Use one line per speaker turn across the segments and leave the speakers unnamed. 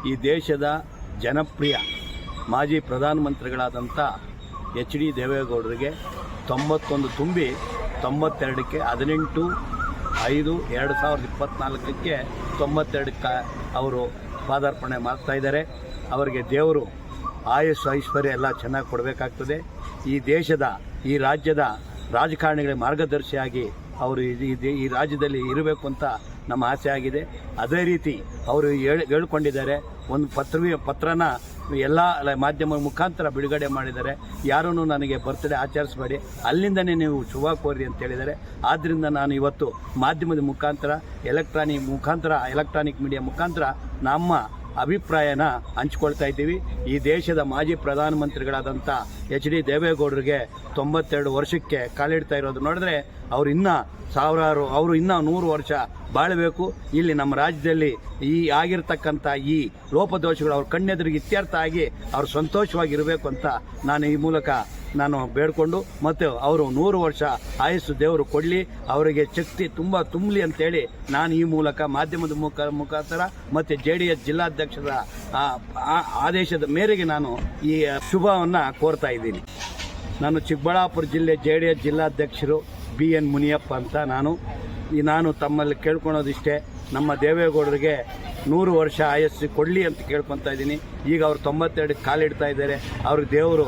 ಈ ದೇಶದ ಜನಪ್ರಿಯ ಮಾಜಿ ಪ್ರಧಾನಮಂತ್ರಿಗಳಾದಂಥ ಎಚ್ ಡಿ ದೇವೇಗೌಡರಿಗೆ 91 ತುಂಬಿ 92ಕ್ಕೆ 18/5/2024ಕ್ಕೆ 92ಕ್ಕೆ ಅವರು ಪಾದಾರ್ಪಣೆ ಮಾಡ್ತಾಯಿದ್ದಾರೆ. ಅವರಿಗೆ ದೇವರು ಆಯಸ್ಸು ಐಶ್ವರ್ಯ ಎಲ್ಲ ಚೆನ್ನಾಗಿ ಕೊಡಬೇಕಾಗ್ತದೆ. ಈ ದೇಶದ ಈ ರಾಜ್ಯದ ರಾಜಕಾರಣಿಗಳಿಗೆ ಮಾರ್ಗದರ್ಶಿಯಾಗಿ ಅವರು ಈ ರಾಜ್ಯದಲ್ಲಿ ಇರಬೇಕು ಅಂತ ನಮ್ಮ ಆಸೆ ಆಗಿದೆ. ಅದೇ ರೀತಿ ಅವರು ಹೇಳ್ಕೊಂಡಿದ್ದಾರೆ. ಒಂದು ಪತ್ರನ ಎಲ್ಲ ಮಾಧ್ಯಮ ಮುಖಾಂತರ ಬಿಡುಗಡೆ ಮಾಡಿದ್ದಾರೆ. ಯಾರೂ ನನಗೆ ಬರ್ತ್ಡೇ ಆಚರಿಸಬೇಡಿ, ಅಲ್ಲಿಂದನೇ ನೀವು ಶುಭ ಕೋರಿ ಅಂತ ಹೇಳಿದ್ದಾರೆ. ಆದ್ದರಿಂದ ನಾನು ಇವತ್ತು ಮಾಧ್ಯಮದ ಮುಖಾಂತರ ಎಲೆಕ್ಟ್ರಾನಿಕ್ ಮೀಡಿಯಾ ಮುಖಾಂತರ ನಮ್ಮ ಅಭಿಪ್ರಾಯನ ಹಂಚ್ಕೊಳ್ತಾ ಇದ್ದೀವಿ. ಈ ದೇಶದ ಮಾಜಿ ಪ್ರಧಾನಮಂತ್ರಿಗಳಾದಂಥ ಎಚ್ ಡಿ ದೇವೇಗೌಡರಿಗೆ 92 ವರ್ಷಕ್ಕೆ ಕಾಲಿಡ್ತಾ ಇರೋದು ನೋಡಿದ್ರೆ ಅವರು ಇನ್ನೂ 100 ವರ್ಷ ಬಾಳಬೇಕು. ಇಲ್ಲಿ ನಮ್ಮ ರಾಜ್ಯದಲ್ಲಿ ಈ ಆಗಿರ್ತಕ್ಕಂಥ ಈ ಲೋಪದೋಷಗಳು ಅವ್ರ ಕಣ್ಣೆದುರಿಗೆ ಇತ್ಯರ್ಥ ಆಗಿ ಅವರು ಸಂತೋಷವಾಗಿರಬೇಕು ಅಂತ ನಾನು ಈ ಮೂಲಕ ಬೇಡಿಕೊಂಡು, ಮತ್ತು ಅವರು 100 ವರ್ಷ ಆಯಸ್ಸು ದೇವರು ಕೊಡಲಿ, ಅವರಿಗೆ ಶಕ್ತಿ ತುಂಬಲಿ ಅಂತೇಳಿ ನಾನು ಈ ಮೂಲಕ ಮಾಧ್ಯಮದ ಮುಖಾಂತರ ಮತ್ತು JDS ಜಿಲ್ಲಾಧ್ಯಕ್ಷರ ಆದೇಶದ ಮೇರೆಗೆ ನಾನು ಈ ಶುಭವನ್ನು ಕೋರ್ತಾ ಇದ್ದೀನಿ. ನಾನು ಚಿಕ್ಕಬಳ್ಳಾಪುರ ಜಿಲ್ಲೆ JDS ಜಿಲ್ಲಾಧ್ಯಕ್ಷರು BN ಮುನಿಯಪ್ಪ ಅಂತ. ನಾನು ತಮ್ಮಲ್ಲಿ ಕೇಳ್ಕೊಳೋದಿಷ್ಟೇ, ನಮ್ಮ ದೇವೇಗೌಡರಿಗೆ 100 ವರ್ಷ ಆಯಸ್ಸು ಕೊಡಲಿ ಅಂತ ಕೇಳ್ಕೊತಾ ಇದ್ದೀನಿ. ಈಗ ಅವರು 92ಕ್ಕೆ ಕಾಲಿಡ್ತಾ ಇದ್ದಾರೆ. ಅವ್ರಿಗೆ ದೇವರು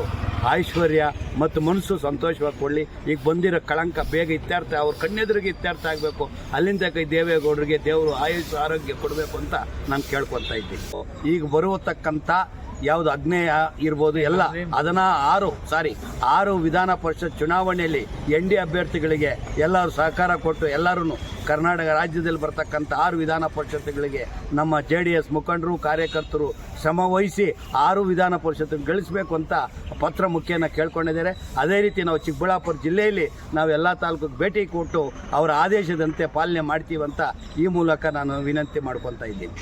ಐಶ್ವರ್ಯ ಮತ್ತು ಮನಸ್ಸು ಸಂತೋಷವಾಗಿ ಕೊಡಲಿ. ಈಗ ಬಂದಿರೋ ಕಳಂಕ ಬೇಗ ಇತ್ಯರ್ಥ, ಅವ್ರ ಕಣ್ಣೆದುರಿಗೆ ಇತ್ಯರ್ಥ ಆಗಬೇಕು. ಅಲ್ಲಿಂದ ದೇವೇಗೌಡರಿಗೆ ದೇವರು ಆಯುಷ್ ಆರೋಗ್ಯ ಕೊಡಬೇಕು ಅಂತ ನಾನು ಕೇಳ್ಕೊತಾ ಇದ್ದೀನಿ. ಈಗ ಬರುವತಕ್ಕಂಥ ಯಾವುದು ಅಗ್ನೇಯ ಇರ್ಬೋದು ಎಲ್ಲ 6 ವಿಧಾನ ಪರಿಷತ್ ಚುನಾವಣೆಯಲ್ಲಿ ND ಅಭ್ಯರ್ಥಿಗಳಿಗೆ ಎಲ್ಲರೂ ಸಹಕಾರ ಕೊಟ್ಟು ಎಲ್ಲರೂ ಕರ್ನಾಟಕ ರಾಜ್ಯದಲ್ಲಿ ಬರ್ತಕ್ಕಂಥ 6 ವಿಧಾನ ಪರಿಷತ್ಗಳಿಗೆ ನಮ್ಮ JDS ಮುಖಂಡರು ಕಾರ್ಯಕರ್ತರು ಶ್ರಮವಹಿಸಿ 6 ವಿಧಾನ ಪರಿಷತ್ ಗಳಿಸಬೇಕು ಅಂತ ಪತ್ರ ಮುಖೇನ ಕೇಳ್ಕೊಂಡಿದ್ದಾರೆ. ಅದೇ ರೀತಿ ನಾವು ಚಿಕ್ಕಬಳ್ಳಾಪುರ ಜಿಲ್ಲೆಯಲ್ಲಿ ನಾವು ಎಲ್ಲ ತಾಲೂಕಿಗೆ ಭೇಟಿ ಕೊಟ್ಟು ಅವರ ಆದೇಶದಂತೆ ಪಾಲನೆ ಮಾಡ್ತೀವಂತ ಈ ಮೂಲಕ ನಾನು ವಿನಂತಿ ಮಾಡ್ಕೊತಾ ಇದ್ದೀನಿ.